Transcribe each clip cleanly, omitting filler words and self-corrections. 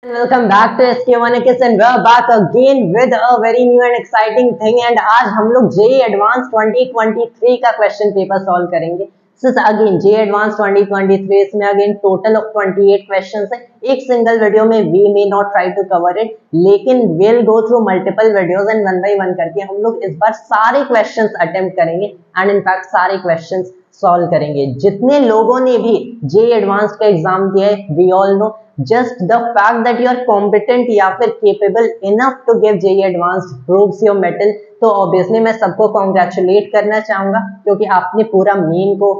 Welcome back to SK1X and we're back again with a very new and exciting thing and आज हम लोग JEE Advanced 2023 का question paper solve करेंगे। Again JEE Advanced 2023 इसमें again total of 28 questions है। एक single video में we may not try to cover it, लेकिन will go through multiple videos and one by one करके हम लोग इस बार सारे क्वेश्चंस अटेम्प्ट करेंगे एंड इनफैक्ट सारे क्वेश्चंस सॉल्व करेंगे। जितने लोगों ने भी JEE Advanced का एग्जाम दिया है, we all know just the fact that you are competent या फिर capable enough to give JEE Advanced proves your mettle। तो obviously मैं सबको congratulate करना चाहूंगा क्योंकि आपने पूरा मेन को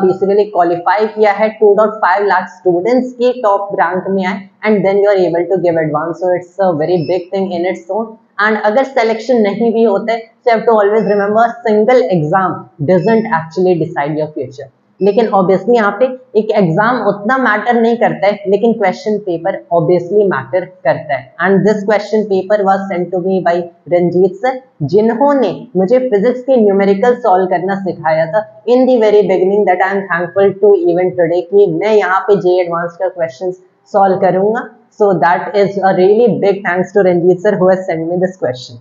बेसिकली क्वालिफाई किया है। 2.5 लाख स्टूडेंट्स के टॉप रैंक में आए and then you are able to give advance, so it's a very big thing in its own. And अगर सिलेक्शन नहीं भी होते so you have to always remember single exam doesn't actually decide your future। लेकिन obviously यहाँ पे एक exam उतना matter नहीं करता है, लेकिन क्वेश्चन पेपर ऑब्वियसली मैटर करता है। And this question paper was sent to me by Ranjeet sir, जिन्होंने मुझे फिजिक्स के न्यूमेरिकल सॉल्व करना सिखाया था in the very beginning. That I am thankful to even today कि मैं यहाँ पे JEE Advanced का क्वेश्चन सॉल्व करूंगा। So that is a really big thanks to Ranjeet sir who has sent me this question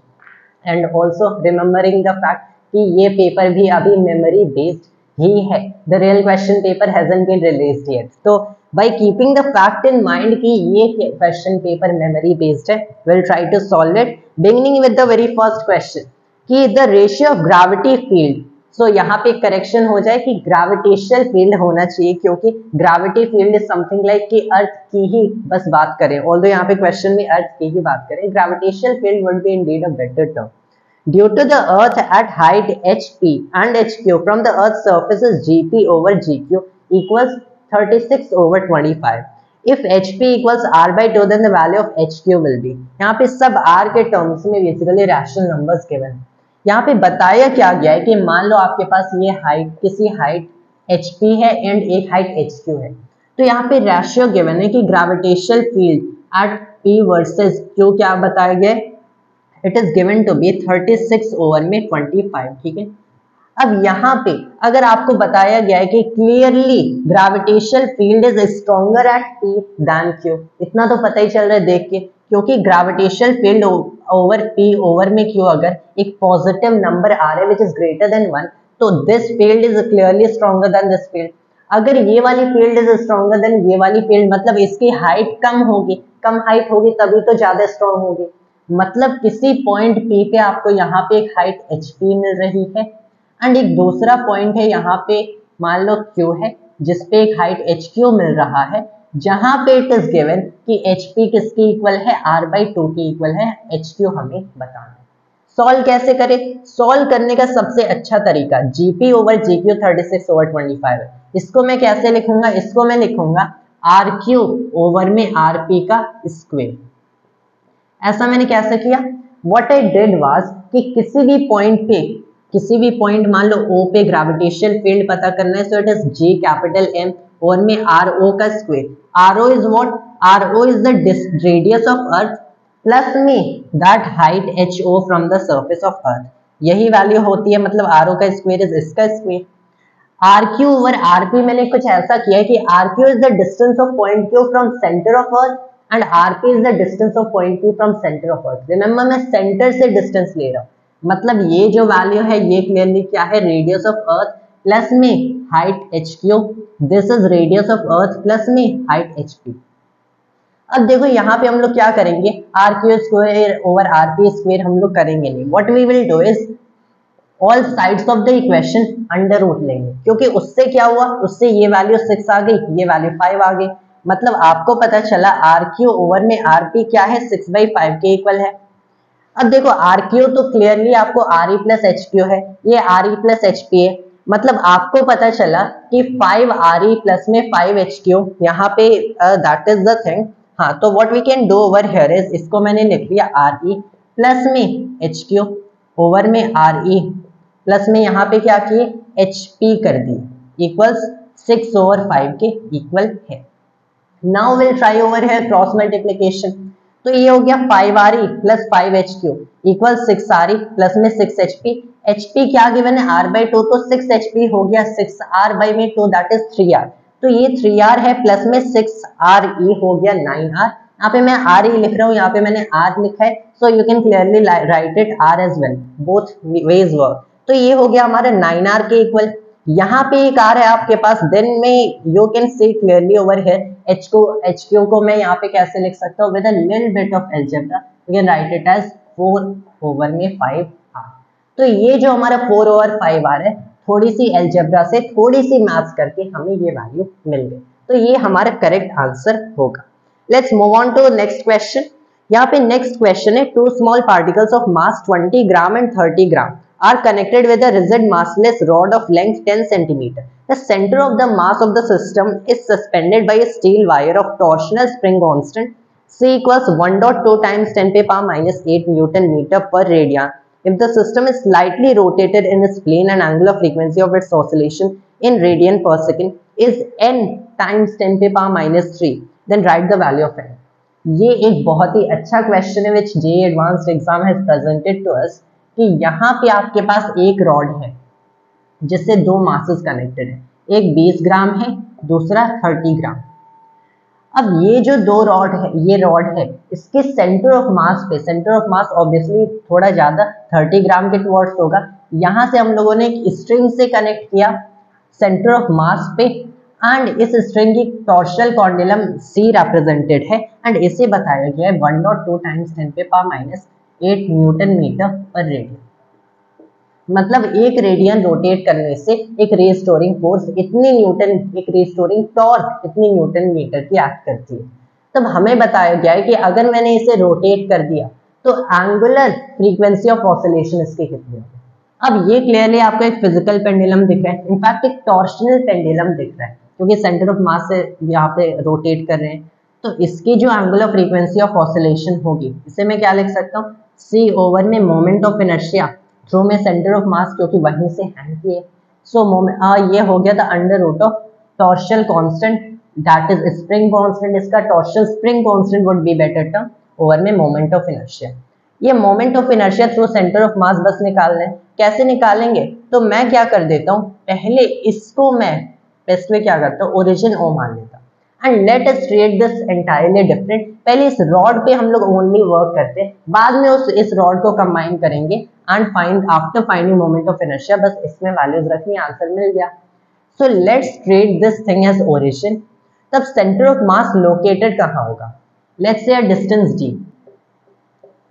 and also remembering the fact कि ये paper भी अभी मेमोरी बेस्ड ही है। The real question paper hasn't been released yet। तो by keeping the fact in mind कि ये question paper memory based है, we'll try to solve it beginning with the very first question कि the ratio of gravity field। so यहाँ पे correction हो जाए कि gravitational field होना चाहिए, क्योंकि gravity field is something like कि अर्थ की ही बस बात करें, although यहाँ पे क्वेश्चन में अर्थ की ही बात करें, gravitational field would be indeed a better term। Due to the earth at height hp and hq from the earth's surface is gp over gq equals 36 over 25। if hp equals r by 2 then the value of hq will be। यहाँ पे सब r के terms में basically rational numbers given है। यहाँ पे बताया क्या गया है कि मान लो आपके पास ये हाइट, किसी हाइट hp है एंड एक हाइट hq है, तो यहाँ पे रेशियो गिवन है कि gravitational field at p versus q क्या बताया गया है, it is given to be 36 over में 25। ठीक है, अब यहाँ पे अगर आपको बताया गया है कि clearly gravitational field is stronger at P than Q, इतना तो पता ही चल रहा है देख के, क्योंकि gravitational field over P over में Q अगर एक पॉजिटिव नंबर आ रहा है विच इज ग्रेटर देन 1, तो this field is clearly stronger than this field. अगर ये वाली फील्ड इज स्ट्रॉन्गर देन ये वाली फील्ड, मतलब इसकी हाइट कम होगी, कम हाइट होगी तभी तो ज्यादा स्ट्रॉन्ग होगी। मतलब किसी पॉइंट P पे आपको यहाँ पे एक हाइट hp मिल रही है एंड एक दूसरा पॉइंट है यहाँ पे मान लो Q है जिसपे एक हाइट hq मिल रहा है, जहां पे इट इज गिवन कि hp किसकी इक्वल है, r by 2 की इक्वल है, hq हमें बताना है। सॉल्व कैसे करें? सॉल्व करने का सबसे अच्छा तरीका gp ओवर gq 36 ओवर 25 है। इसको मैं कैसे लिखूंगा? इसको मैं लिखूंगा rq ओवर में rp का स्क्वायर। ऐसा मैंने कैसे किया? व्हाट आई डिड वाज कि किसी भी पॉइंट मान लो O पे ग्रेविटेशनल फील्ड पता करना है, so it is G capital M और में RO का square. RO is what? RO is the radius of earth plus में that height HO from the surface of earth, यही वैल्यू होती है, मतलब RO का स्क्वायर इज इसका स्क्वायर। RQ ओवर RP मैंने कुछ ऐसा किया है कि RQ is the distance of point Q from centre of earth and RP is the distance of point P from center of earth। Remember मैं centre से distance ले रहा हूँ, मतलब ये जो वैल्यू है ये क्लियरली क्या है, रेडियस ऑफ अर्थ प्लस में height HQ। This is radius of earth plus में हाइट HP। अब देखो यहाँ पे हम लोग क्या करेंगे, RQ square over RP square हम लोग करेंगे नहीं। What we will do is all sides of the equation under root लेंगे, क्योंकि उससे क्या हुआ, उससे ये वैल्यू 6 आ गई, ये वैल्यू 5 आ गई, मतलब आपको पता चला RQ ओवर में RP क्या है, 6/5 के इक्वल है। अब देखो RQ तो क्लियरली आपको RE प्लस HQ है, ये RE प्लस HP है, मतलब आपको पता चला कि 5 RE प्लस में 5 HQ यहाँ पे दैट इज द थिंग। हाँ, तो what we can do over here is, इसको मैंने लिख लिया RE प्लस में HQ ओवर में RE प्लस में यहाँ पे क्या किए, HP कर दी इक्वल्स 6 ओवर 5 के इक्वल है। नाउ विल ट्राई ओवर है क्रॉस मल्टीप्लीकेशन, तो ये हो गया 5RE plus 5HQ equal 6RE plus में 6HP। HP क्या गिवन है, R by 2, तो 6HP हो गया 6R by में 2 दैट इज 3R, तो ये 3R है प्लस में 6RE हो गया 9R। यहाँ पे मैं आर ही लिख रहा हूँ, यहाँ पे मैंने आर लिखा है, so you can clearly write it R as well, both ways work. तो ये हो गया हमारा 9r के इक्वल। यहाँ पे एक आर है आपके पास, देन में you can see clearly over here H Q को मैं यहाँ पे कैसे लिख सकता हूँ, with a little bit of algebra you can write it as 4 over में 5 आर। तो ये जो हमारा 4 ओवर 5 आर है, थोड़ी सी अलजेब्रा से थोड़ी सी मैथ्स करके हमें ये वैल्यू मिल गई, तो ये हमारा करेक्ट आंसर होगा। Let's move on to next question. यहाँ पे नेक्स्ट क्वेश्चन है, two small particles of mass 20 gram and 30 gram are connected with a rigid massless rod of length 10 centimeter. The center of the mass of the system is suspended by a steel wire of torsional spring constant C equals 1.2 times 10 to the power minus 8 Newton meter per radian. If the system is slightly rotated in its plane and angular frequency of its oscillation in radian per second is n times 10 to the power minus 3, then write the value of n. ये एक बहुत ही अच्छा question है which JEE Advanced Exam has presented to us, कि यहाँ पे आपके पास एक रॉड है जिससे दो मासेस कनेक्टेड है, एक 20 ग्राम है, दूसरा 30 ग्राम। अब ये जो दो रॉड है, ये रॉड है, इसके सेंटर ऑफ मास पे, सेंटर ऑफ मास ऑब्वियसली थोड़ा ज्यादा 30 ग्राम के टुवर्ड्स होगा। यहाँ से हम लोगों ने एक स्ट्रिंग से कनेक्ट किया सेंटर ऑफ मास पे, एंड इस स्ट्रिंग की टॉर्शनल कॉन्डिलम C रिप्रेजेंटेड है, एंड इसे बताया गया है 1.2 टाइम्स 10 पे पावर माइनस 8 न्यूटन मीटर पर रेडियन। मतलब एक रेडियन रोटेट करने से एक रिस्टोरिंग फोर्स इतनी न्यूटन, एक रिस्टोरिंग टॉर्क इतनी न्यूटन मीटर की एक्ट करती है। तब हमें बताया गया है कि अगर मैंने इसे रोटेट कर दिया तो एंगुलर फ्रीक्वेंसी ऑफ ऑसिलेशन इसकी कितनी होगी। अब ये क्लियरली आपको एक फिजिकल पेंडुलम दिख रहा है, इनफैक्ट एक टॉर्शनल पेंडुलम दिख रहा है, क्योंकि सेंटर ऑफ मास से यहाँ पे रोटेट कर रहे हैं। तो इसकी जो एंगुलर फ्रीक्वेंसी ऑफ ऑसिलेशन होगी, इसे मैं क्या लिख सकता हूँ, C ओवर में मोमेंट ऑफ इनर्शिया थ्रू में सेंटर ऑफ मास, क्योंकि वहीं से हैंड किए, सो ये हो गया था under root of torsional constant that is spring constant, इसका torsional spring constant would be better term over में मोमेंट ऑफ इनर्शिया। ये moment of inertia through centre of mass बस निकालना है, कैसे निकालेंगे, तो मैं क्या कर देता हूँ, पहले इसको मैं बेस्ट में क्या करता हूँ, ओरिजिन O मान लेता हूँ, and let us treat this entirely different. पहले इस रॉड पे हम लोग ओनली वर्क करते हैं, बाद में इस रॉड को कंबाइन करेंगे and find after finding moment of inertia, बस इसमें वैल्यूज रखनी, आंसर मिल गया। So let's treat this thing as origin. तब सेंटर ऑफ मास लोकेटेड कहाँ होगा, लेट्स से डिस्टेंस d,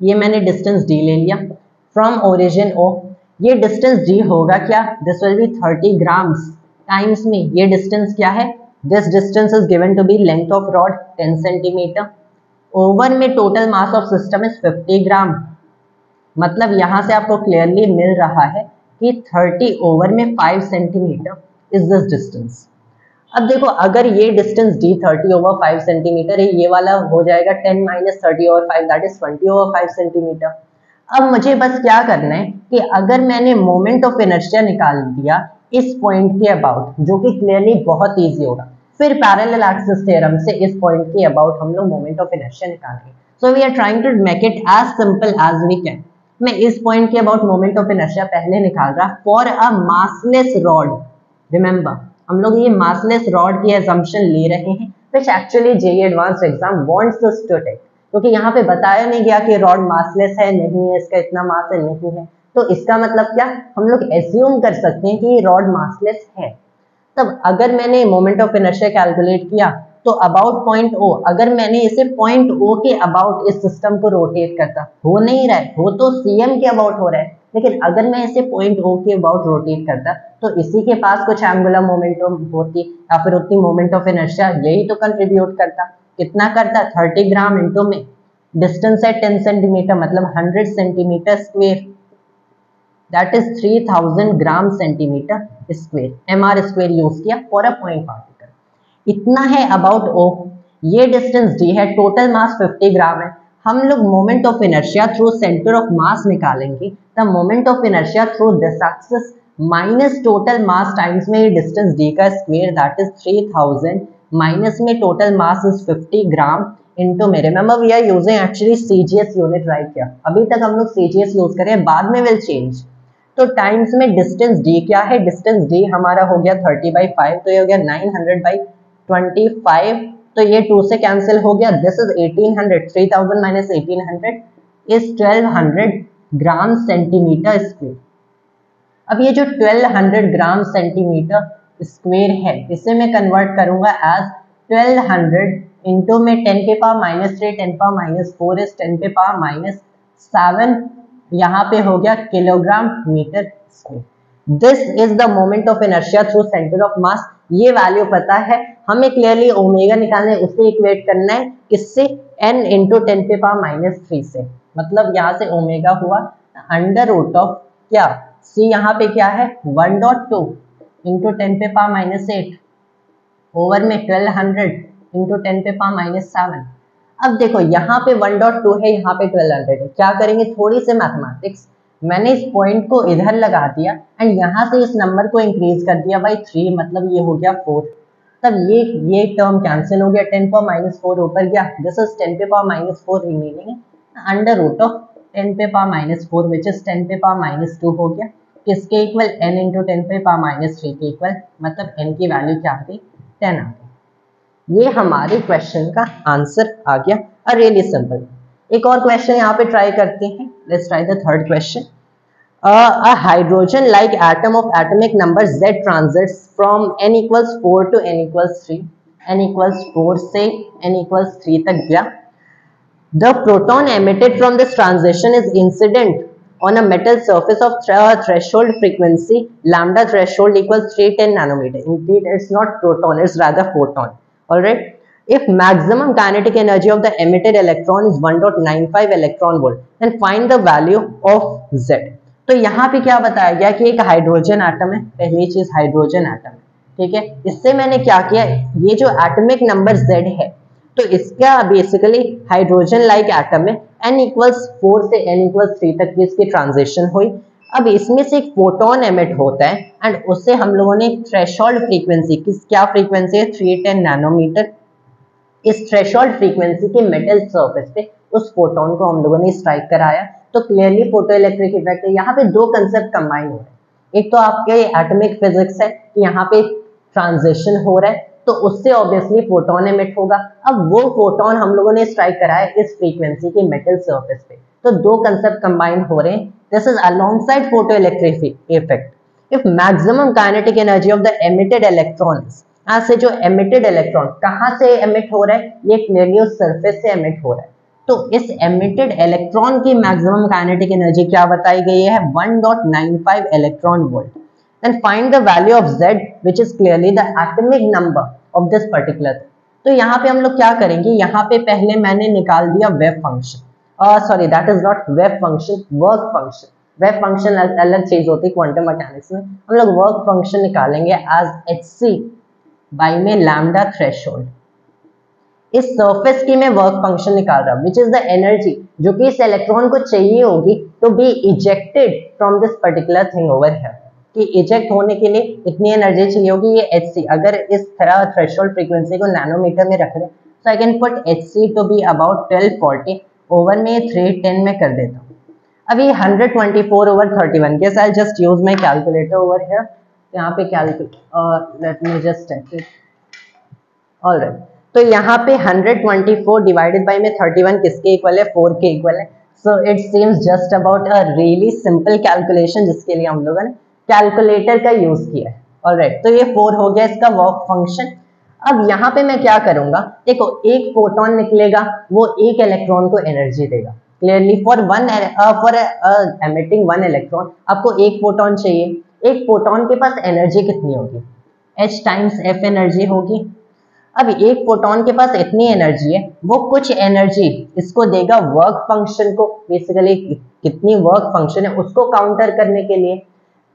ये मैंने डिस्टेंस d ले लिया फ्रॉम ओरिजिन O। ये डिस्टेंस d होगा क्या, this will be 30 grams times में ये डिस्टेंस क्या है, this distance is given to be length of rod 10 centimetre, over में total mass of system is 50 gram. मतलब यहाँ से आपको क्लियरली मिल रहा है कि 30 ओवर में 5 सेंटीमीटर इज दिस डिस्टेंस। अब देखो, अगर ये डिस्टेंस d 30 ओवर 5 सेंटीमीटर है, ये वाला हो जाएगा 10 minus 30 over 5 that is 20 over 5 centimetre. अब मुझे बस क्या करना है कि अगर मैंने मोमेंट ऑफ इनर्शिया निकाल दिया इस पॉइंट के अबाउट, जो कि क्लियरली बहुत इजी होगा, फिर पैरेलल एक्सिस थ्योरम से इस पॉइंट के अबाउट हम लोग मोमेंट ऑफ इनर्शिया निकालेंगे। So we are trying to make it as simple as we can. मैं इस पॉइंट के अबाउट मोमेंट ऑफ इनर्शिया पहले निकाल रहा for a massless rod. Remember, हम लोग ये मासलेस रॉड की assumption ले रहे हैं, which actually JEE Advanced Exam wants us to take, क्योंकि यहाँ पे बताया नहीं गया कि रॉड मासलेस है, नहीं है, इसका इतना मास है, नहीं है। तो इसका मतलब क्या, हम लोग एज्यूम कर सकते हैं कि ये रॉड मासलेस है। तब अगर मैंने मोमेंट ऑफ इनर्शिया कैलकुलेट किया तो अबाउट पॉइंट O, अगर मैंने इसे पॉइंट O के अबाउट इस सिस्टम को रोटेट करता, हो नहीं रहा है, हो तो CM के अबाउट हो रहा है, लेकिन अगर मैं इसे पॉइंट O के अबाउट रोटेट करता तो इसी के पास कुछ एंगुलर मोमेंटम होती या फिर उतनी मोमेंट ऑफ इनर्शिया, यही तो कंट्रीब्यूट करता। कितना करता, 30 ग्राम इंटू में डिस्टेंस है 10 सेंटीमीटर, मतलब 100 centimetre square, that is 3000 gram centimetre square, mr square use किया फॉर अ पॉइंट पार्टिकल। इतना है अबाउट O, ये डिस्टेंस d है, टोटल मास 50 ग्राम है। हम लोग moment of inertia through centre of mass निकालेंगे, the moment of inertia through this axis minus total mass times में डिस्टेंस d का स्क्वायर, दैट इज 3000 माइनस में total mass is 50 gram into में, remember we are using actually CGS unit right क्या, अभी तक हम लोग CGS यूज करें, बाद में विल चेंज। तो टाइम्स में डिस्टेंस d क्या है, डिस्टेंस d हमारा हो गया 30/5, तो ये हो गया 900/25, तो ये 2 से कैंसिल हो गया। This is 1800, 3000 minus 1800 is 1200 gram centimetre square. अब ये जो 1200 ग्राम सेंटीमीटर स्क्वायर है इसे मैं कन्वर्ट करूंगा एज 1200 इंटू में 10 के power minus 3, 10 power minus 4 is 10 के पावर माइनस 7, यहाँ पे हो गया kilogram metre square. This is the moment of inertia through centre of mass. ये वैल्यू पता है हमें, क्लियरली ओमेगा निकालना है, उसे इक्वेट करना है किससे, n इंटू 10 के पावर माइनस 3 से। मतलब यहाँ से ओमेगा हुआ अंडर रूट ऑफ क्या, c यहाँ पे क्या है 1.2 इंटू 10 पे पावर माइनस 8 ओवर में 1200 इंटू 10 पे पावर माइनस 7। अब देखो यहाँ पे 1.2 है, यहाँ पे 1200 है, क्या करेंगे थोड़ी सी मैथमेटिक्स, मैंने इस पॉइंट को इधर लगा दिया एंड यहाँ से इस नंबर को इंक्रीज कर दिया बाई 3, मतलब ये हो गया 4। तब ये टर्म कैंसिल हो गया, 10 पावर माइनस 4 ऊपर गया, दिस इज 10 पे पावर माइनस 4 रिमेनिंग है अंडर रूट ऑफ 10 पे पावर माइनस 4 विच इज 10 पे पावर माइनस 2 हो गया, किसके इक्वल n इंटू 10 पे पावर माइनस 3 के इक्वल, मतलब n की वैल्यू क्या आ गई 10 आ गई। ये हमारे क्वेश्चन का आंसर आ गया, रियली सिंपल। एक और क्वेश्चन यहाँ पे ट्राई करते हैं, let's try the third question. A hydrogen like atom of atomic number Z transits from n equals 4 to n equals 3, n equals 4 से n equals 3 तक गया। The proton emitted from this transition is incident on a metal surface of threshold frequency lambda threshold equals 310 nanometer. Indeed, it's not proton, it's rather photon. All right. If maximum kinetic energy of the emitted electron is 1.95 electron volt, then find the value of Z. तो यहाँ पे क्या बताया गया कि एक hydrogen atom है, पहली चीज हाइड्रोजन एटम है, ठीक है। इससे मैंने क्या किया, ये जो एटॉमिक नंबर Z है तो इसका बेसिकली हाइड्रोजन लाइक एटम है, n इक्वल्स 4 से n इक्वल्स 3 तक की इसकी ट्रांजिशन हुई। अब इसमें से एक फोटोन एमिट होता है एंड उससे हम लोगों ने थ्रेशोल्ड फ्रीक्वेंसी, किस क्या फ्रीक्वेंसी है 310 नैनोमीटर, इस थ्रेशोल्ड फ्रीक्वेंसी के मेटल सरफेस पे उस फोटोन को हम लोगों ने स्ट्राइक कराया। तो क्लियरली फोटो इलेक्ट्रिक इफेक्ट है। यहाँ पे दो कंसेप्ट कंबाइन हो रहे हैं, एक तो आपके एटॉमिक फिजिक्स है कि यहाँ पे ट्रांजिशन हो रहा है तो उससे ऑब्वियसली फोटोन एमिट होगा। अब वो फोटोन हम लोगों ने स्ट्राइक कराया इस फ्रीक्वेंसी के मेटल सरफेस पे, तो दो कंसेप्ट कंबाइन हो रहे हैं। This is alongside photo electric effect. If maximum kinetic energy of the emitted electrons, यहाँ से जो एमिटेड इलेक्ट्रॉन कहाँ से एमिट हो रहा है, ये क्लियरली उस सरफेस से एमिट हो रहा है। तो इस एमिटेड इलेक्ट्रॉन की मैक्सिमम काइनेटिक एनर्जी क्या बताई गई है 1.95 electron volt. Then find the value of Z which is clearly the atomic number of this particular. तो यहाँ पे हम लोग क्या करेंगे, यहाँ पे पहले मैंने निकाल दिया wave function, sorry that is not wave function, work function. Wave function अलग चीज होती है क्वांटम मैकेनिक्स में। हम लोग वर्क फंक्शन निकालेंगे एज hc बाई में लैम्डा थ्रेशोल्ड। इस सरफेस की मैं वर्क फंक्शन निकाल रहा हूं विच इज द एनर्जी जो कि इस इलेक्ट्रॉन को चाहिए होगी to be ejected from this particular thing over here, कि इजेक्ट होने के लिए इतनी एनर्जी चाहिए होगी। ये hc, अगर इस तरह थ्रेशोल्ड फ्रीक्वेंसी को नैनोमीटर में रख रहे so I can put hc to be about 1240 over में 310 में कर देता हूँ। अब ये 124 ओवर 31 के साथ just use my calculator over here, यहाँ पे calculate let me just take it. Alright, तो यहाँ पे 124 डिवाइडेड बाई में 31 किसके इक्वल है 4 के इक्वल है। So it seems just about a really simple calculation जिसके लिए हम लोगों ने कैलकुलेटर का यूज किया है। ऑलराइट, तो ये 4 हो गया इसका वर्क फंक्शन। अब यहाँ पे मैं क्या करूंगा, देखो एक फोटोन निकलेगा वो एक इलेक्ट्रॉन को एनर्जी देगा। Clearly for emitting one electron आपको एक फोटोन चाहिए। एक फोटोन के पास एनर्जी कितनी होगी, h टाइम्स f एनर्जी होगी। अब एक फोटोन के पास इतनी एनर्जी है, वो कुछ एनर्जी इसको देगा वर्क फंक्शन को, बेसिकली कितनी वर्क फंक्शन है उसको काउंटर करने के लिए,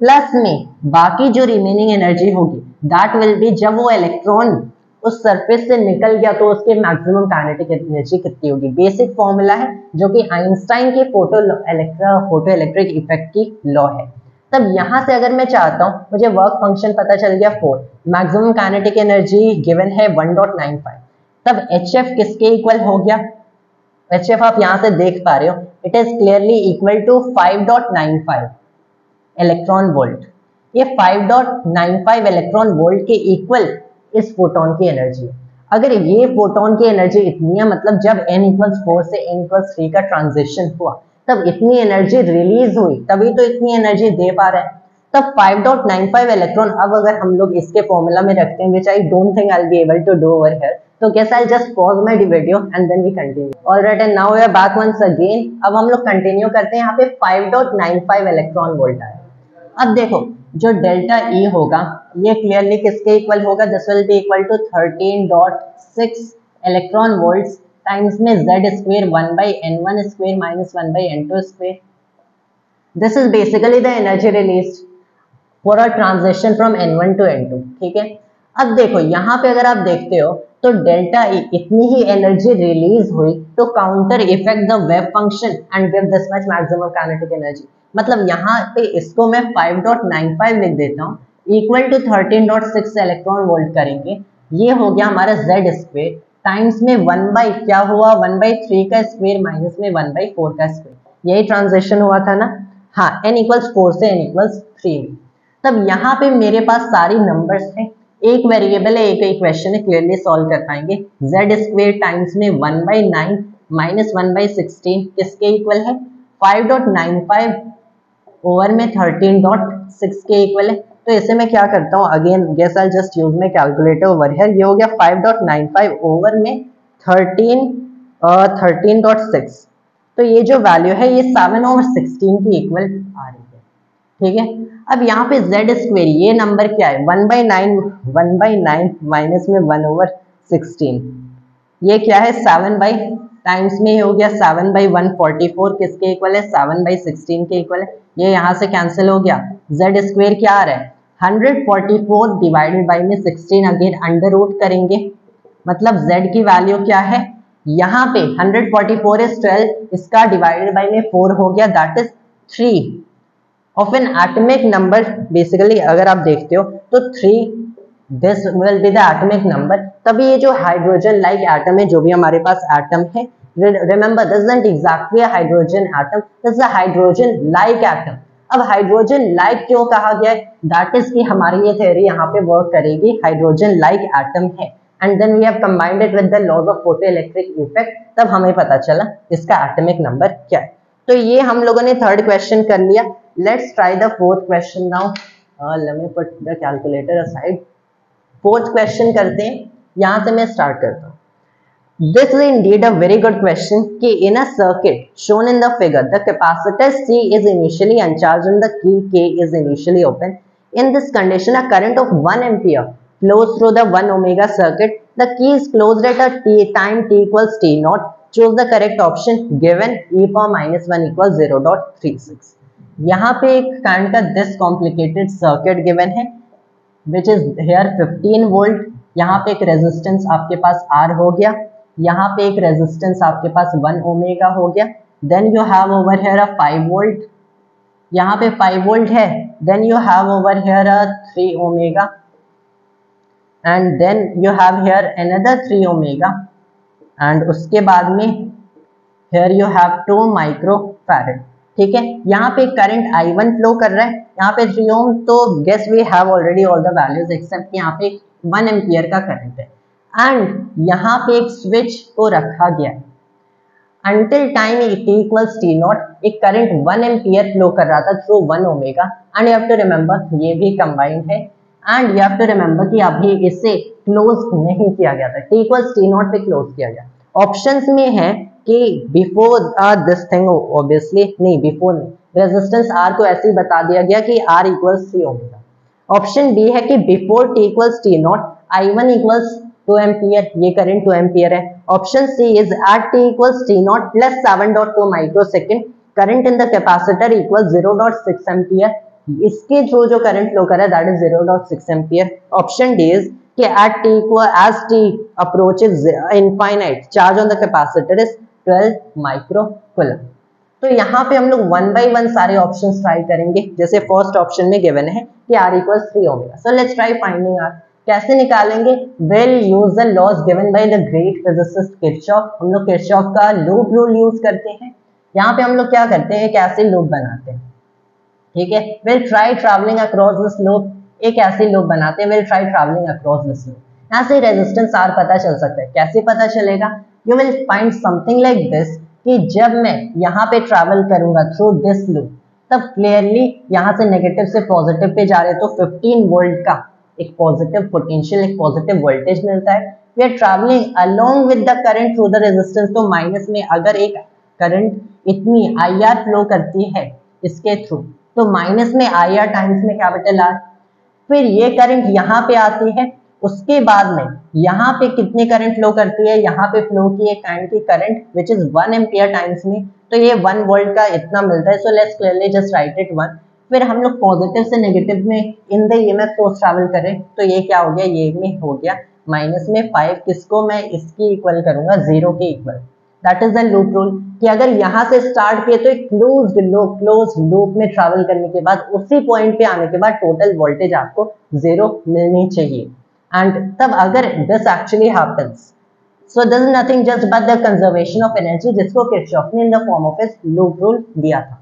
प्लस में बाकी जो रिमेनिंग एनर्जी होगी दैट विल बी जब वो इलेक्ट्रॉन उस सरफेस से निकल गया तो उसके मैक्सिमम काइनेटिक एनर्जी कितनी होगी। बेसिक फॉर्मूला है जो कि आइंस्टाइन के फोटो इलेक्ट्रिक इफेक्ट की लॉ है। तब यहाँ से अगर मैं चाहता हूँ, मुझे वर्क फंक्शन पता चल गया 4, मैक्सिमम काइनेटिक एनर्जी गिवन है 1.95, तब HF किसके इक्वल हो गया, HF आप यहाँ से देख पा रहे हो, it is clearly equal to 5.95 electron volt. ये 5.95 इलेक्ट्रॉन वोल्ट के इक्वल इस फोटोन की एनर्जी है। अगर ये फोटोन की एनर्जी इतनी है, मतलब जब n इक्वल्स 4 से n इक्वल्स 3 का ट्रांजिशन हुआ तब इतनी एनर्जी रिलीज हुई, तभी तो इतनी एनर्जी दे पा रहा है। तब 5.95 इलेक्ट्रॉन, अब अगर हम लोग इसके फॉर्मूला में रखते हैं, which I don't think I will be able to do over here, तो guess I'll just pause my video and then we continue. Alright, and now we are back once again. अब हम लोग continue करते हैं। यहाँ पे 5.95 electron volt आया। अब देखो जो डेल्टा E होगा ये क्लियरली किसके इक्वल होगा, this will be equal to 13.6 electron volts times में z square 1/n1 square minus 1/n2 square. This is basically the energy released for a transition from n1 to n2। ठीक है, अब देखो यहाँ पे अगर आप देखते हो तो डेल्टा E इतनी ही एनर्जी रिलीज हुई तो counter effect the wave function and give this much maximum kinetic energy. मतलब यहाँ पे इसको मैं 5.95 लिख देता हूँ इक्वल टू 13.6 इलेक्ट्रॉन वोल्ट करेंगे। ये हो गया हमारा z स्क्वायर टाइम्स में 1 क्या हुआ 1/3 का स्क्वायर माइनस में 1/4 का स्क्वायर। यही ट्रांजिशन हुआ था ना। हाँ, n इक्वल्स 4 से n इक्वल्स 3 में। तब यहाँ पे मेरे पास सारी नंबर्स हैं, एक वेरिएबल है, एक इक्वेशन है, क्लियरली सॉल्व कर पाएंगे। z स्क्वायर टाइम्स में 1/9 माइनस 1/16 किसके इक्वल है, 5.95 ओवर में 13.6 के इक्वल है। तो इसे मैं क्या करता हूँ, again guess I just use my calculator over here. ये हो गया 5.95 ओवर में 13.6। तो ये जो वैल्यू है ये 7/16 की इक्वल आ रही है। ठीक है, अब यहाँ पे z स्क्वायर ये नंबर क्या है 1/9 माइनस में 1/16, ये क्या है 7 टाइम्स में हो गया 7/144 किसके इक्वल है 7/16 के इक्वल है। ये यहाँ से कैंसिल हो गया। z स्क्वायर क्या आ रहा है 144 डिवाइडेड बाई में 16, अगेन अंडर रूट करेंगे, मतलब z की वैल्यू क्या है यहाँ पे 144 इज 12, इसका डिवाइडेड बाई में 4 हो गया, that is 3 of N atomic number. Basically अगर आप देखते हो तो 3 this will be the atomic number. तभी ये जो हाइड्रोजन लाइक एटम है, जो भी हमारे पास एटम है, remember this isn't exactly a hydrogen atom, this is a hydrogen like atom. अब हाइड्रोजन लाइक क्यों कहा गया है, दैट इज कि हमारी ये थ्योरी यहाँ पे वर्क करेगी, हाइड्रोजन लाइक एटम है and then we have combined it with the laws of photoelectric effect, तब हमें पता चला इसका एटॉमिक नंबर क्या है। तो ये हम लोगों ने थर्ड क्वेश्चन कर लिया। Let's try the fourth question now. Let me put the calculator aside. Fourth question करते हैं, यहां से मैं स्टार्ट करता हूँ। This is indeed a very good question कि in a circuit shown in the figure, the capacitor C is initially uncharged and the key K is initially open. In this condition, a current of 1 ampere flows through the 1 ohmega circuit. The key is closed at a time t equals t naught. Choose the correct option given e power minus 1 equals 0.36. यहाँ पे एक kind का this complicated circuit given है, which is here 15 volt. यहाँ पे एक resistance आपके पास R हो गया, यहाँ पे एक रेजिस्टेंस आपके पास 1 ओमेगा हो गया, then you have over here a 5 volt, यहाँ पे 5 वोल्ट है, then you have over here a 3 omega and then you have here another 3 omega and उसके बाद में here you have 2 micro farad. ठीक है, यहाँ पे करंट I1 फ्लो कर रहा है, यहाँ पे 3 ओम, तो guess we have already all the values except यहाँ पे 1 एम्पियर का करंट है एंड यहाँ पे एक स्विच को रखा गया है until time t equals t naught. एक करंट 1 एम्पियर फ्लो कर रहा था through 1 omega and you have to remember ये भी कंबाइंड है and you have to remember कि अभी इसे क्लोज नहीं किया गया था, t इक्वल्स t नॉट पे क्लोज किया गया। ऑप्शंस में है कि बिफोर दिस थिंग, ऑब्वियसली नहीं, बिफोर नहीं, रेजिस्टेंस R को ऐसे ही बता दिया गया कि R equals 3 omega. Option B है कि before t equals t naught I1 equals 2 ampere, ये करंट 2 एम्पियर है। Option C is at t equals t naught plus 7.2 microsecond current in the capacitor equals 0.6 ampere, इसके through जो current flow कर रहा है that is 0.6 ampere. Option D is कि at t equal as t approaches infinite charge on the capacitor is 12 microcoulomb. तो यहाँ पे हम लोग 1 by 1 सारे ऑप्शंस ट्राई करेंगे। जैसे फर्स्ट ऑप्शन में गिवन है कि R equals 3 omega, so let's try finding R। कैसे निकालेंगे, we'll use the laws given by the great physicist Kirchhoff. हम लोग किरचॉफ का लूप रूल यूज करते हैं। यहाँ पे हम लोग क्या करते हैं, एक ऐसे लूप बनाते हैं, ठीक है, well try travelling across this loop, एक ऐसे लूप बनाते हैं, well try travelling across this loop यहाँ से रेजिस्टेंस R पता चल सकता है। कैसे पता चलेगा? You will find something like this कि जब मैं यहाँ पे ट्रैवल करूंगा थ्रू दिस लूप, तब क्लियरली यहाँ से नेगेटिव से पॉजिटिव पे जा रहे तो 15 वोल्ट का एक पॉजिटिव पोटेंशियल, एक पॉजिटिव वोल्टेज मिलता है। We are travelling along with the current through the resistance, तो माइनस में अगर एक करंट इतनी IR फ्लो करती है इसके थ्रू, तो माइनस में IR टाइम्स में कैपिटल R। फिर ये करंट यहाँ पे आती है, उसके बाद में यहाँ पे कितने करंट फ्लो करती है? यहाँ पे फ्लो की एक काइंड की current which is 1 ampere times में, तो ये 1 वोल्ट का इतना मिलता है। So let's clearly just right it 1। फिर हम लोग पॉजिटिव से नेगेटिव में in the EMF source travel करें, तो ये क्या हो गया? ये में हो गया माइनस में 5, किसको मैं इसकी इक्वल करूंगा? 0 के equal. That is the loop rule कि अगर यहाँ से स्टार्ट किए तो एक क्लोज लूप में ट्रैवल करने के बाद उसी पॉइंट पे आने के बाद टोटल वोल्टेज आपको 0 मिलनी चाहिए। एंड तब अगर this actually happens, so this is nothing just but the conservation of energy, जिसको किरचॉफ ने in the form of is loop rule दिया था।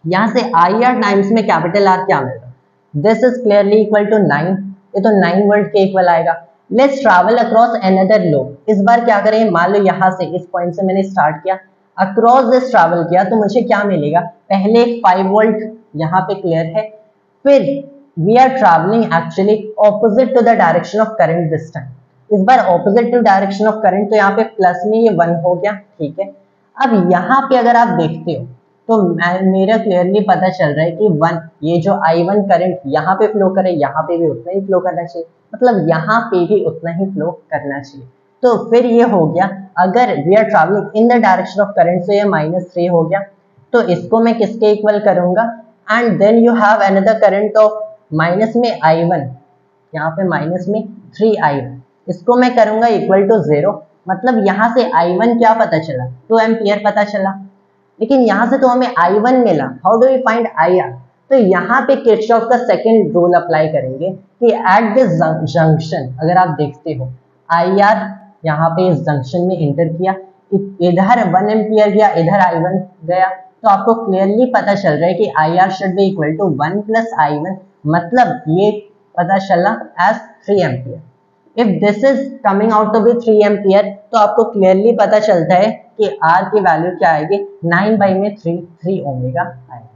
यहाँ से IR टाइम्स में कैपिटल R क्या मिलेगा? This is clearly equal to 9, ये तो 9 वोल्ट के इक्वल आएगा। Let's travel across another loop. इस बार क्या करें? मान लो यहाँ से इस पॉइंट से मैंने स्टार्ट किया, अक्रॉस दिस ट्रैवल किया, तो मुझे क्या मिलेगा? पहले 5 वोल्ट यहाँ पे क्लियर है, फिर we are travelling actually opposite to the direction of current this time. इस बार opposite to direction of current, तो यहाँ पे प्लस में ये 1 हो गया, ठीक है। अब यहाँ पे अगर आप देखते हो तो मेरा क्लियरली पता चल रहा है कि 1, ये जो I1 करंट यहाँ पे फ्लो करे, यहाँ पे भी उतना ही फ्लो करना चाहिए, मतलब यहाँ पे भी उतना ही फ्लो करना चाहिए। तो फिर ये हो गया, अगर we are travelling in the direction of current, से ये -3 हो गया, तो इसको मैं किसके इक्वल करूंगा? And then you have another current of minus में I1, यहाँ पे माइनस में 3I1, इसको मैं करूंगा इक्वल टू 0। मतलब यहाँ से I1 क्या पता चला? 2 एम्पियर पता चला, लेकिन यहाँ से तो हमें I1 मिला। How do we find IR? तो यहाँ पे किरचॉफ का सेकंड रूल अप्लाई करेंगे कि एट दिस जंक्शन, अगर आप देखते हो IR यहाँ पे इस जंक्शन में इंटर किया, इधर 1 एम्पियर गया, इधर I1 गया, तो आपको क्लियरली पता चल रहा है कि IR should be equal to 1 plus I1, मतलब ये पता चला as 3 ampere. If this is coming out to be 3 ampere, तो आपको क्लियरली पता चलता है कि R की वैल्यू क्या आएगी? 9 में 3 ओमेगा आएगा।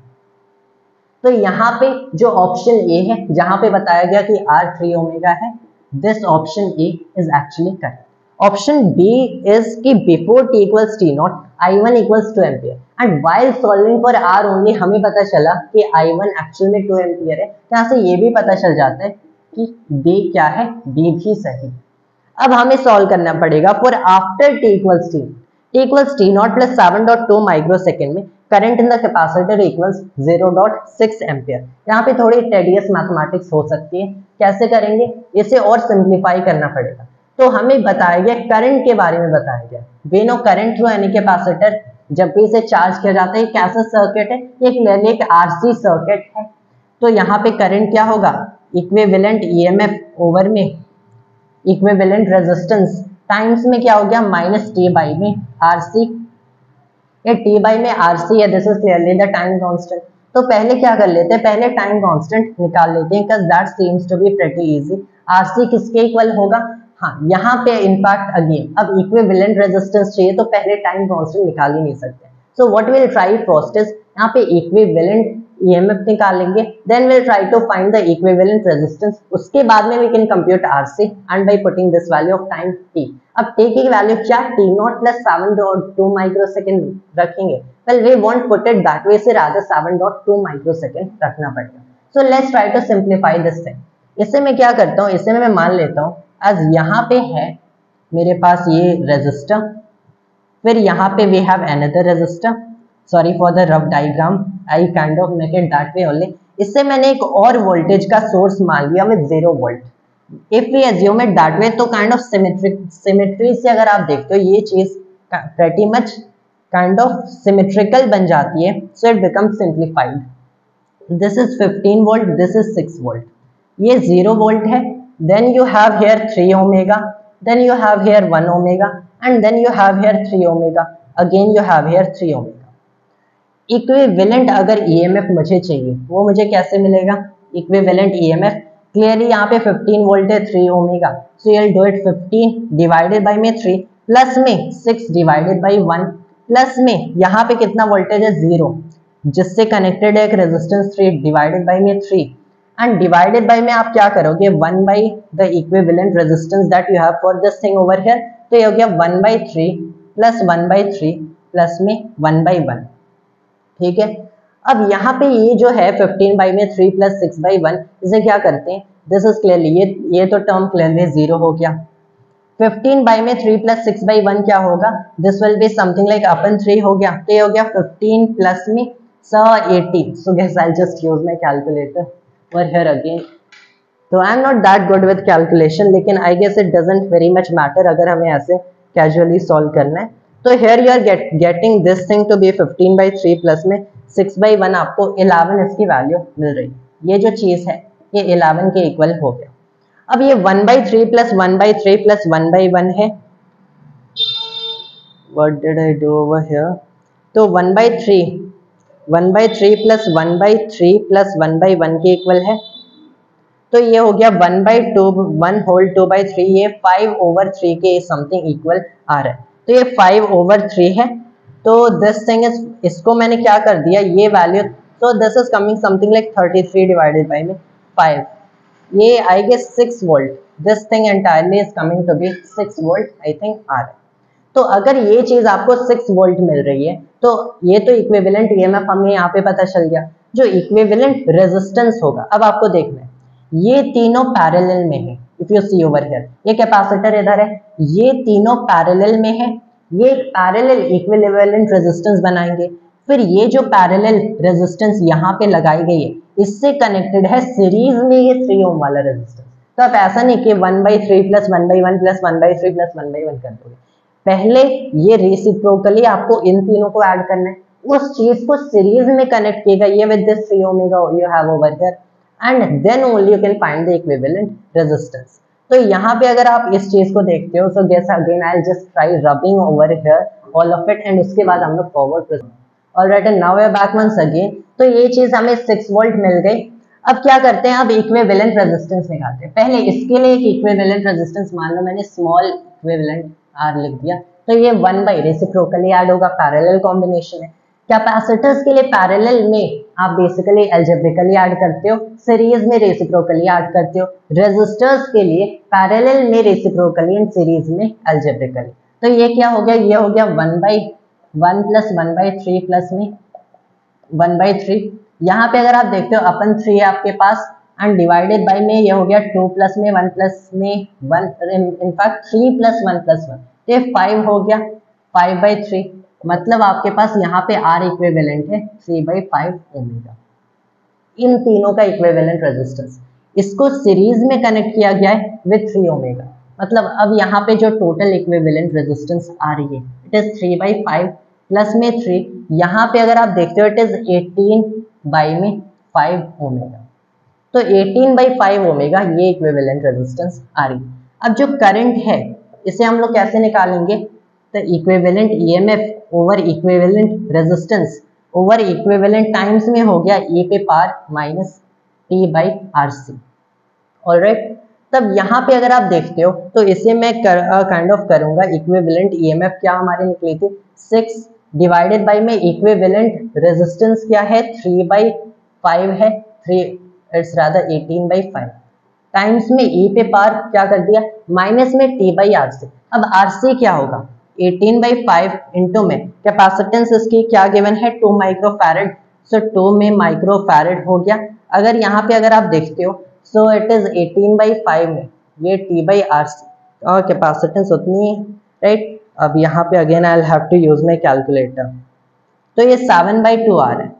तो यहाँ पे जो ऑप्शन ए है, जहां पे बताया गया कि R 3 ओमेगा है, this option A is actually correct. Option B is कि before t equals t0 I1 equals 2 ampere, and while solving for R only हमें पता चला कि I1 एक्चुअल में 2 एम्पियर है। यहाँ से ये भी पता चल जाता है कि B क्या है? B भी सही। अब हमें सॉल्व करना पड़ेगा for after t equals t0 plus 7.2 microsecond में current in the capacitor equals 0.6 ampere. यहाँ पे थोड़ी टेडियस मैथमेटिक्स हो सकती है, कैसे करेंगे? इसे और सिंप्लीफाई करना पड़ेगा। तो हमें बताया गया, करंट के बारे में बताया गया, वे no current through any capacitor, जब भी इसे चार्ज किया जाता है, कैसा सर्किट है? ये क्लियरली एक RC सर्किट है। तो यहाँ पे करंट क्या होगा? इक्विवेलेंट EMF ओवर में इक्विवेलेंट रेजिस्टेंस टाइम्स में क्या हो गया? माइनस T बाई में RC। ये T बाई में RC है, this is clearly the time constant. तो पहले क्या कर लेते हैं? पहले टाइम कांस्टेंट निकाल लेते हैं, because that seems to be pretty easy. RC किसके इक्वल होगा? हाँ, यहाँ पे इनफैक्ट अगेन अब इक्विवेलेंट रेजिस्टेंस चाहिए, तो पहले टाइम कांस्टेंट निकाल ही नहीं सकते। So what will try first is, यहाँ पे इक्विवेलेंट EMF निकालेंगे, then will try to find the equivalent resistance, उसके बाद में we can compute RC and by putting this value of time t। अब t की वैल्यू क्या? t0 प्लस 7.2 माइक्रोसेकंड रखेंगे। Well we won't put it that way, say rather 7.2 microsecond रखना पड़ेगा। So let's try to simplify this thing. इससे मैं क्या करता हूँ? इससे मैं मान लेता हूँ आज यहाँ पे है मेरे पास ये रेजिस्टर, फिर यहाँ पे we have another resistor. Sorry for the rough diagram, I kind of make it that way only. इससे मैंने एक और वोल्टेज का सोर्स मान लिया with 0 volt. If we assume it that way, तो काइंड ऑफ सिमेट्री से अगर आप देखते हो ये चीज pretty much kind of symmetrical बन जाती है, so it becomes simplified. This is 15 volt, this is 6 volt, ये 0 वोल्ट है, then you have here 3 omega, then you have here 1 omega, and then you have here 3 omega, again you have here 3 omega। Equivalent अगर EMF मुझे चाहिए, वो मुझे कैसे मिलेगा? Equivalent EMF clearly यहाँ पे 15 वोल्ट है 3 omega, so you will do it 15 divided by में 3 प्लस में 6 डिवाइडेड बाय 1 प्लस में यहाँ पे कितना वोल्टेज है 0, जिससे कनेक्टेड है एक रेजिस्टेंस 3 डिवाइडेड बाय में 3 एंड डिवाइडेड बाय में आप क्या करोगे 1 by the equivalent resistance that you have for this thing over here, तो ये हो गया 1 बाय 3 प्लस 1 बाय 3 प्लस में 1 बाय 1, ठीक है। अब यहाँ पे ये जो है 15 बाई में 3 प्लस 6 बाई 1, इसे क्या करते हैं, दिस इज क्लियरली ये तो टर्म क्लियरली 0 हो गया। 15 बाई में 3 प्लस 6 बाई 1 क्या होगा, this will be something like upon 3 हो गया, तो ये हो गया 15 प्लस में 80, so guys I just use my calculator और हियर अगेन, तो I am not that good with calculation, लेकिन I guess it doesn't very much matter अगर हमें ऐसे कैजुअली सॉल्व करना है। तो here you are getting this thing to be 15 by 3 plus में 6 बाई 1, आपको 11 इसकी वैल्यू मिल रही है। ये जो चीज है ये 11 के इक्वल हो गया। अब ये 1 by 3 plus 1 by 3 plus 1 by 1 है, what did I do over here, तो 1 by 3 plus 1 by 3 plus 1 by 1 के इक्वल है, तो ये हो गया 1 बाई 2 1 होल 2 बाई 3, ये 5 ओवर 3 के समथिंग इक्वल आ रहा है, तो ये 5 ओवर 3 है। तो दिस थिंग इज, इसको मैंने क्या कर दिया ये वैल्यू, तो this is coming something like 33 divided by में 5, ये I guess 6 volt, this thing entirely is coming to be 6 volt I think आ रहा है। तो अगर ये चीज आपको 6 वोल्ट मिल रही है, तो ये तो इक्विवेलेंट ईएमएफ हमें यहाँ पे पता चल गया, जो इक्विवेलेंट रेजिस्टेंस होगा, अब आपको देखना है ये तीनों पैरेलल में है। If you see over here, ये कैपेसिटर इधर है, ये तीनों पैरेलल में है, ये पैरेलल इक्विवेलेंट रेजिस्टेंस बनाएंगे, फिर ये जो पैरेलल रेजिस्टेंस यहाँ पे लगाई गई है इससे कनेक्टेड है सीरीज में ये 3 ओम वाला रेजिस्टेंस। तो आप ऐसा नहीं कि 1 by 3 plus 1 by 1 plus 1 by 3 plus 1 by 1 कर दोगे, पहले ये रेसिप्रोकली आपको इन तीनों को ऐड करना है, उस चीज को सीरीज में कनेक्ट किएगा ये with this 3 omega you have over here, and then only you can find the equivalent resistance. तो यहाँ पे अगर आप इस चीज को देखते हो, so guess again I will just try rubbing over here all of it, and उसके बाद हम लोग forward proceed. Alright, and now we are back once again. तो ये चीज हमें 6 वोल्ट मिल गई। अब क्या करते हैं, अब इक्विवेलेंट रेजिस्टेंस निकालते हैं। पहले इसके लिए एक इक्विवेलेंट रेजिस्टेंस मान लो मैंने स्मॉल इक्विवेलेंट आर लिख दिया, तो ये 1 बाई रेसिप्रोकली ऐड होगा, पैरेलल कॉम्बिनेशन है। कैपेसिटर्स के लिए पैरेलल में आप बेसिकली अलजेब्रिकली ऐड करते हो, सीरीज में रेसिप्रोकली ऐड करते हो। रेजिस्टर्स के लिए पैरेलल में रेसिप्रोकली एंड सीरीज में अलजेब्रिकली। तो ये क्या हो गया, ये हो गया 1 बाई 1 प्लस 1 बाई 3 प्लस में 1 बाई 3। यहाँ पे अगर आप देखते हो अपन 3 है आपके पास, एंड डिवाइडेड बाई में ये हो गया 2 प्लस में 1 प्लस में 1, इनफैक्ट 3 प्लस 1 प्लस 1, तो ये 5 हो गया 5 बाई 3। मतलब आपके पास यहाँ पे आर इक्विवेलेंट है 3 बाई 5 ओमेगा, इन तीनों का इक्विवेलेंट रेजिस्टेंस। इसको सीरीज में कनेक्ट किया गया है विद 3 ओमेगा, मतलब अब यहाँ पे जो टोटल इक्विवेलेंट रेजिस्टेंस आ रही है इट इज 3 बाई 5 प्लस में 3, यहाँ पे अगर आप देखते हो इट इज 18 बाई में 5 ओमेगा। तो 18 बाई 5 ओमेगा ये इक्विवेलेंट रेजिस्टेंस आ रही है। अब जो करंट है इसे हम लोग कैसे निकालेंगे, तो equivalent EMF over equivalent resistance over equivalent times में हो गया e पे power minus t by R C. Alright, तब यहाँ पे अगर आप देखते हो तो इसे मैं काइंड ऑफ करूंगा, इक्विवेलेंट ईएमएफ क्या हमारी निकली थी 6 डिवाइडेड बाई में इक्विवेलेंट रेजिस्टेंस क्या है 3 बाई 5 है, 3 इट्स रादर 18 बाई 5 टाइम्स में e पे पावर क्या कर दिया माइनस में t बाई आर सी। अब आर सी क्या होगा 18 बाई 5 इंटू में कैपेसिटेंस इसकी क्या गिवन है 2 माइक्रोफैरड, सो 2 में माइक्रोफैरड हो गया। अगर यहाँ पे अगर आप देखते हो सो इट इज 18 बाई 5 में ये t बाई आर सी और कैपेसिटेंस उतनी है, राइट। अब यहाँ पे again I will have to use my calculator, तो ये 7 बाई 2 आ रहा है,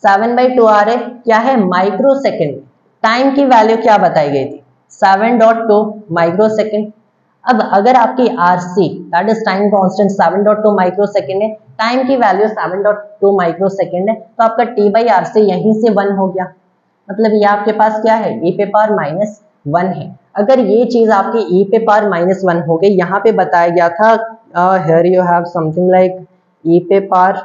7 बाई 2 आ रहा है क्या है माइक्रो सेकेंड। टाइम की वैल्यू क्या बताई गई थी 7.2 माइक्रो सेकेंड। अब अगर आपकी RC that is time constant 7.2 micro second है, टाइम की वैल्यू 7.2 माइक्रो सेकेंड है, तो आपका टी बाई आर सी यहीं से 1 हो गया, मतलब ये आपके पास क्या है e पे पावर माइनस 1 है। अगर ये चीज आपकी e पे पावर माइनस 1 हो गई, यहाँ पे बताया गया था here you have something like e पे power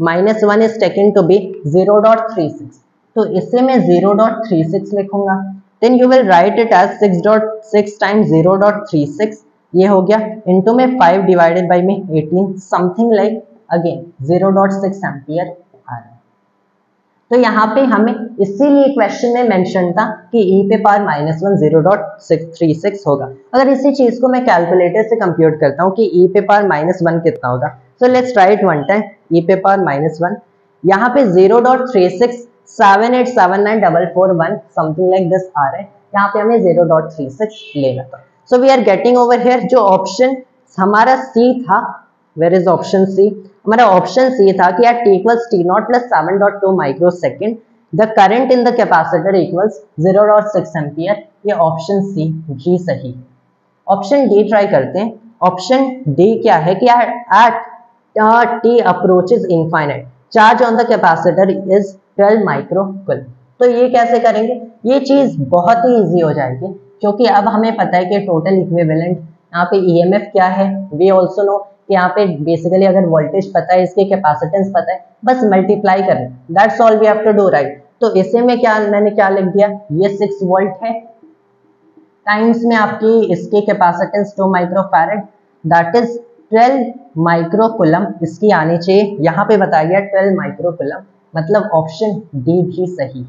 minus 1 is taken to be 0.36, तो इससे मैं 0.36 लिखूंगा। Then you will write it as 6.6 times 0.36, ये हो गया, इनटू में 5 डिवाइडेड बाई में 18, समथिंग लाइक अगेन 0.6 एम्पियर आ रहा है। तो यहाँ पे हमें इसीलिए क्वेश्चन में मेंशन था कि e पे पावर -1 0.636 होगा। अगर इसी चीज को मैं कैलकुलेटर से कंप्यूट करता हूँ कि e पे पावर -1 कितना होगा, so let's write one time e पे पावर -1, यहाँ पे 0.3678794441 समथिंग लाइक दिस आ रहा है, यहाँ पे हमें 0.36 लेना था। So we are getting over here जो ऑप्शन हमारा सी था, वेयर इज ऑप्शन सी, हमारा ऑप्शन सी था कि at t equals t0 plus 7.2 microsecond the current in the capacitor equals 0.6 ampere, ये ऑप्शन सी जी सही। ऑप्शन डी ट्राई करते हैं। ऑप्शन डी क्या है कि at t approaches infinite charge on the capacitor is 12 microcoulomb. तो ये कैसे करेंगे, ये चीज बहुत ही इजी हो जाएगी, क्योंकि अब हमें पता है कि टोटल इक्विवेलेंट यहाँ पे ईएमएफ क्या है, वी ऑल्सो नो कि यहाँ पे बेसिकली अगर वोल्टेज पता है, इसके कैपेसिटेंस पता है, बस मल्टीप्लाई करें, that's all we have to do, right. तो इसे में क्या मैंने क्या लिख दिया, ये 6 वोल्ट है, टाइम्स में आपकी इसके capacitance 2 microfarad, that is 12 microcoulomb, इसकी आनी चाहिए, यहाँ पे बताया गया 12 माइक्रोकूलम, मतलब ऑप्शन डी भी सही।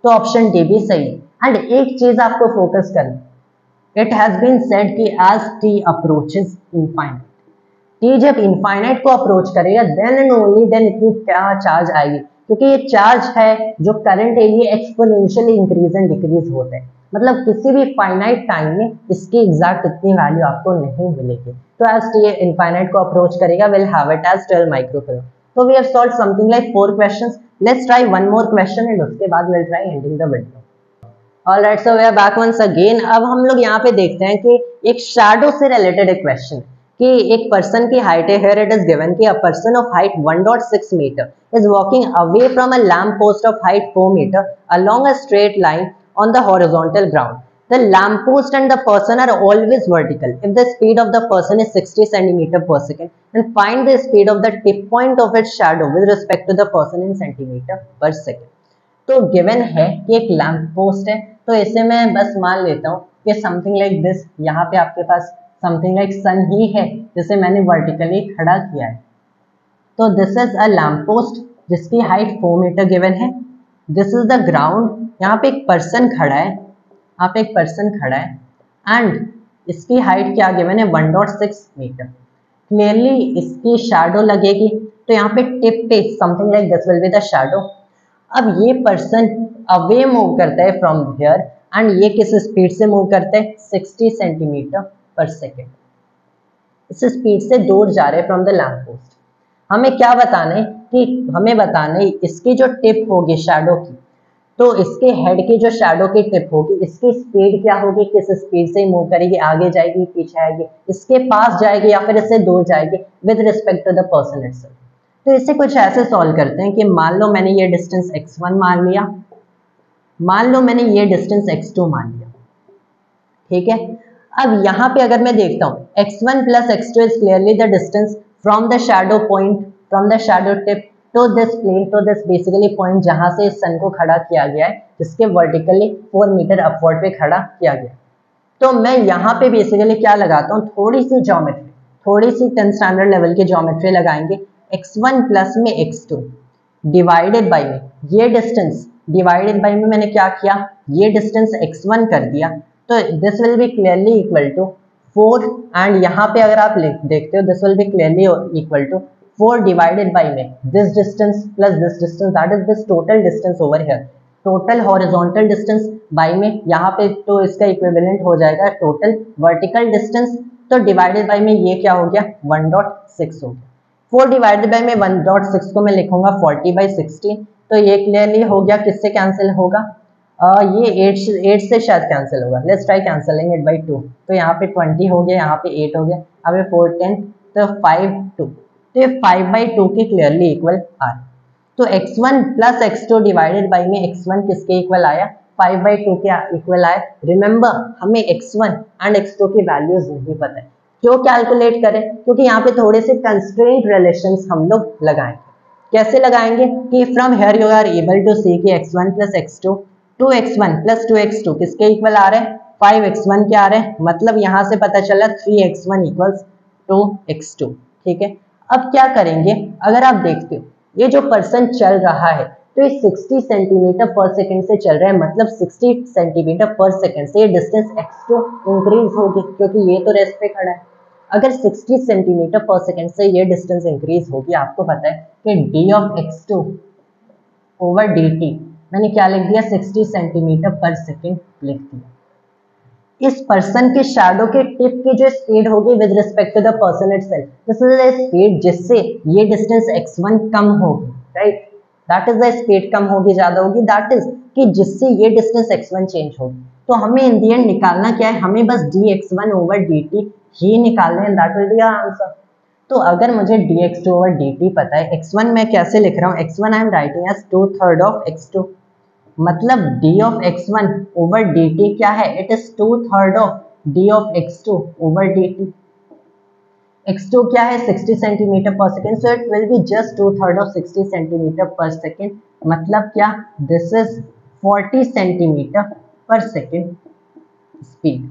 तो ऑप्शन डी भी सही। एंड एक चीज आपको फोकस करना, इट हैज बीन सेड कि as t approaches infinite, t जब इनफाइनाइट को अप्रोच करेगा देन एंड ओनली देन इतनी क्या चार्ज आएगी, क्योंकि ये चार्ज है जो करंट है ये एक्सपोनेंशियली इंक्रीज एंड डिक्रीज होता है, मतलब किसी भी फाइनाइट टाइम में इसकी एग्जैक्ट इतनी वैल्यू आपको नहीं मिलेगी। तो एज t इनफाइनाइट को अप्रोच करेगा will have it as 12 microcoulomb. तो we have solved something like 4 questions, let's try one more question and उसके बाद will try ending the video. Alright, so we are back once again. अब हम लोग यहाँ पे देखते हैं कि एक शैडो से रिलेटेड एक क्वेश्चन कि एक पर्सन की हाइट है, हियर इट इज गिवन कि a person of height 1.6 metre is walking away from a lamp post of height 4 metre along a straight line on the horizontal ground. The lamp post and the person are always vertical if the speed of the person is 60 centimeter per second, and find the speed of the tip point of its shadow with respect to the person in centimeter per second। तो given है कि एक lamp post है, तो इसे मैं बस मान लेता हूँ कि समथिंग लाइक दिस, यहाँ पे आपके पास समथिंग लाइक सन ही है जिसे मैंने वर्टिकली खड़ा किया है। तो this is a lamp post जिसकी हाइट 4 मीटर गिवन है, दिस इज द ग्राउंड, यहाँ पे एक पर्सन खड़ा है, यहाँ पे एक पर्सन खड़ा है एंड इसकी हाइट क्या गिवन है 1.6 मीटर। क्लियरली इसकी शैडो लगेगी, तो यहाँ पे टिप पे something like this will be the shadow. अब ये पर्सन अवे मूव करता है फ्रॉम हियर एंड ये किस स्पीड से मूव करता है 60 सेंटीमीटर पर सेकेंड, इस स्पीड से दूर जा रहे हैं फ्रॉम द लैम्प पोस्ट। हमें क्या बताना है कि हमें बताना है इसकी जो टिप होगी शैडो की, तो इसके हेड की जो शैडो की टिप होगी इसकी स्पीड क्या होगी, किस स्पीड से मूव करेगी, आगे जाएगी पीछे आएगी, इसके पास जाएगी या फिर इससे दूर जाएगी with respect to the person itself. तो इसे कुछ ऐसे सॉल्व करते हैं कि मान लो मैंने ये डिस्टेंस x1 मान लिया, मान लो मैंने ये डिस्टेंस x2 मान लिया, ठीक है। अब यहाँ पे अगर मैं देखता हूँ x1 plus x2 is clearly the distance from the shadow point, from the shadow tip to this plane, to this basically point जहां से इस सन को खड़ा किया गया है, जिसके वर्टिकली 4 मीटर अपवर्ड पे खड़ा किया गया। तो मैं यहाँ पे बेसिकली क्या लगाता हूँ, थोड़ी सी ज्योमेट्री, थोड़ी सी 10th स्टैंडर्ड लेवल की ज्योमेट्री लगाएंगे। x1 प्लस में x2 डिवाइडेड बाई में ये डिस्टेंस, डिवाइडेड बाई में मैंने क्या किया, ये डिस्टेंस x1 कर दिया, तो this will be clearly equal to 4 and यहाँ पे अगर आप देखते हो this will be clearly equal to 4 divided by में this distance plus this distance, that is this total distance over here, total horizontal distance by में यहाँ पे तो इसका इक्विवेलेंट हो जाएगा टोटल वर्टिकल डिस्टेंस, तो डिवाइडेड बाई में ये क्या हो गया 1.6 हो गया। 4 डिवाइडेड बाई में 1.6 को मैं लिखूंगा 40/16, तो ये क्लियरली हो गया, किससे कैंसिल होगा, ये 8 से शायद कैंसिल होगा, let's try cancelling it by 2, तो यहाँ पे 20 हो गया, यहाँ पे 8 हो गया, अब ये 4 10 तो 5 2, तो ये 5/2 के क्लियरली इक्वल आ रहा। तो x1 plus x2 divided by में x1 किसके इक्वल आया 5/2 के इक्वल आया। रिमेंबर हमें x1 एंड x2 की वैल्यूज नहीं पता है, क्यों कैलकुलेट करें, क्योंकि यहाँ पे थोड़े से कंस्ट्रेंट रिलेशंस हम लोग लगाएंगे। कैसे लगाएंगे कि from here you are able to see कि x1 plus x2 2x1 plus 2x2 किसके इक्वल आ रहे हैं? 5x1 के आ रहे हैं, मतलब यहां से पता चला 3x1 इक्वल्स 2x2। ठीक है, अब क्या करेंगे, अगर आप देखते हो ये जो पर्सन चल रहा है तो ये 60 सेंटीमीटर पर सेकंड से चल रहा है, मतलब 60 सेंटीमीटर पर सेकंड से ये डिस्टेंस x2 इंक्रीज होगी, क्योंकि ये तो रेस्ट पे खड़ा है। अगर 60 सेंटीमीटर पर सेकंड से ये डिस्टेंस इंक्रीज होगी, आपको पता है कि d of x2 over dt, मैंने क्या लिख दिया, 60 सेंटीमीटर पर सेकंड लिख दिया। इस पर्सन के शैडो के टिप की जो स्पीड होगी with respect to the person itself, this is the speed जिससे ये डिस्टेंस x1 कम होगी, right, that is the speed कम होगी, ज्यादा होगी, दैट इज कि जिससे ये डिस्टेंस x1 चेंज होगी। तो हमें इन दी एंड निकालना क्या है, हमें बस dx1 ओवर dt ही निकालना है, that will be our answer. तो अगर मुझे dx2 ओवर dt पता है, x1 मैं कैसे लिख रहा हूँ, x1 I am writing as 2/3 of x2, मतलब d of x1 over dt क्या है, it is 2/3 of d of x2 over dt। x2 क्या है, 60 centimetre per second, so it will be just 2/3 of 60 centimetre per second, मतलब क्या, this is 40 centimetre per second speed.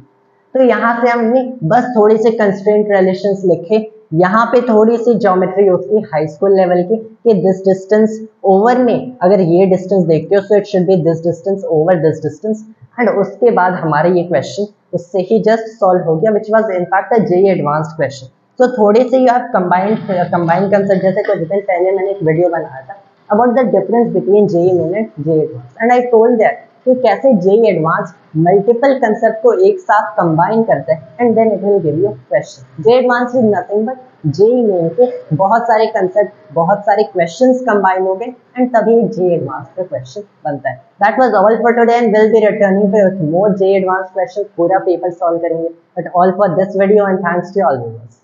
तो यहाँ से हमने बस थोड़ी सी कंस्ट्रेंट रिलेशंस लिखे, यहाँ पे थोड़ी सी ज्योमेट्री उसकी हाई स्कूल लेवल की, कि दिस डिस्टेंस ओवर में अगर ये डिस्टेंस देखते हो so it should be this distance over this distance, and उसके बाद हमारा ये क्वेश्चन उससे ही जस्ट सॉल्व हो गया, which was in fact a JEE advanced question. तो थोड़ी सी यू हैव कंबाइंड कंसेप्ट, जैसे कुछ दिन पहले मैंने एक वीडियो बनाया था about the difference between JEE main and JEE advanced, and I told that कि कैसे जेईई एडवांस मल्टीपल कंसेप्ट को एक साथ कंबाइन करते हैं and then it will give you question. JEE advance is nothing but JEE main के बहुत सारे कंसेप्ट, बहुत सारे क्वेश्चंस कंबाइन हो गए एंड तभी जेईई एडवांस का क्वेश्चन बनता है। That was all for today and will be returning with more JEE advance question, पूरा पेपर सॉल्व करेंगे, but all for this video and thanks to all viewers.